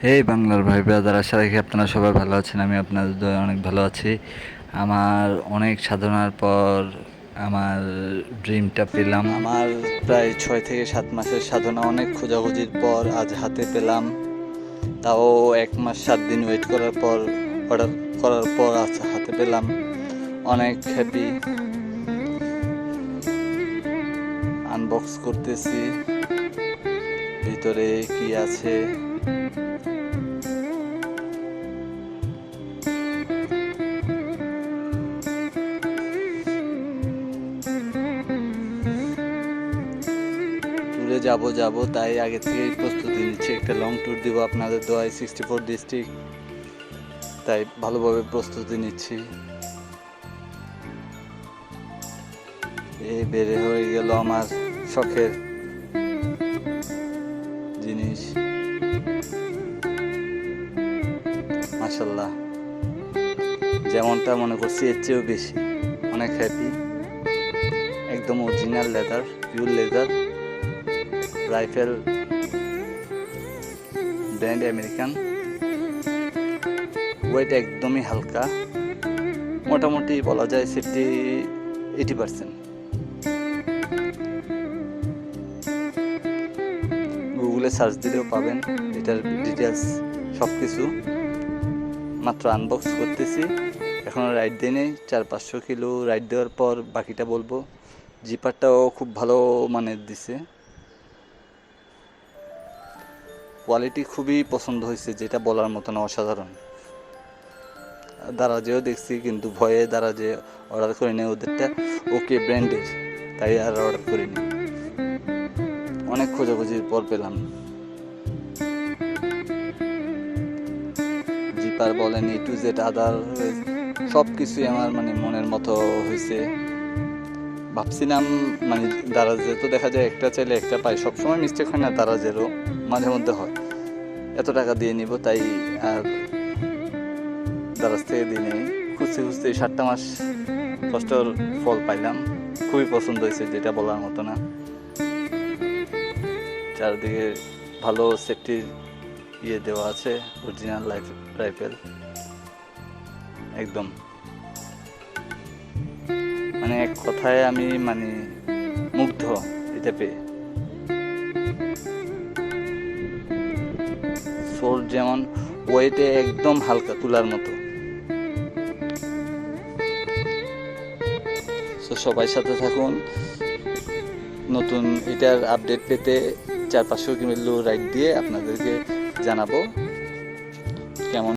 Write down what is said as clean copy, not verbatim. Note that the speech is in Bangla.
এই বাংলার ভাই ব্রাদার, আশা রাখি আপনারা সবাই ভালো আছেন। আমি আপনাদের দয়ায় অনেক ভালো আছি। আমার অনেক সাধনার পর আমার ড্রিমটা পেলাম। আমার প্রায় 6 থেকে 7 মাসের সাধনা, অনেক খোঁজাখুঁজির পর আজ হাতে পেলাম। তাও 1 মাস 7 দিন ওয়েট করার পর, অর্ডার করার পর আজ হাতে পেলাম। অনেক হ্যাপি। আনবক্স করতেছি, ভিতরে কি আছে। ট্যুরে যাব তাই আগে থেকেই প্রস্তুতি নিচ্ছি। একটা লং ট্যুর দিব আপনাদের দোয়ায়, 64 ডিস্ট্রিক্ট, তাই ভালোভাবে প্রস্তুতি নিচ্ছি। এই বেড়ে হয়ে গেল আমার শখের জিনিস। মাশাল্লাহ, যেমনটা মনে করছি এর চেয়েও বেশি। অনেক হ্যাপি। একদম original leather, pure leather, rifle brand American. Weight একদমই হালকা, মোটামুটি বলা যায় সেফটি 80%। গুগলে সার্চ দিলেও পাবেন এটার ডিটেলস সব কিছু। মাত্র আনবক্স করতেছি, এখনও রাইড দিই নেই। 400-500 কিলো রাইড দেওয়ার পর বাকিটা বলবো। জিপারটাও খুব ভালো মানের দিছে, কোয়ালিটি খুবই পছন্দ হয়েছে, যেটা বলার মতো না, অসাধারণ। দারাজেও দেখছি, কিন্তু ভয়ে দারাজে অর্ডার করিনি। ওদেরটা ওকে ব্র্যান্ডের, তাই আর অর্ডার করিনি। অনেক খোঁজাখুঁজির পর পেলাম। জিপার বলেন, A to Z আদার সব কিছুই আমার মনের মতো হয়েছে। ভাবছিলাম দারাজে তো দেখা যায় একটা চাইলে একটা পাই, সবসময় মিস্টেক হয় না, দারাজেরও মাঝে মধ্যে হয়। এত টাকা দিয়ে নিব, তাই আর দারাজ থেকে দিয়ে নেই। খুঁজতে খুঁজতে 7টা মাস কষ্টর ফল পাইলাম। খুবই পছন্দ হয়েছে, যেটা বলার মতো না। চারদিকে ভালো সেফটির দেওয়া আছে, অরিজিনাল রাইফেল একদম। এক কথায় আমি মুগ্ধ এটা পেয়ে। সোল যেমন, ওয়েটে একদম হালকা, তুলার মতো। সবাই সাথে থাকুন। নতুন এটার আপডেট পেতে 400-500 কিলো রাইড দিয়ে আপনাদেরকে জানাবো কেমন।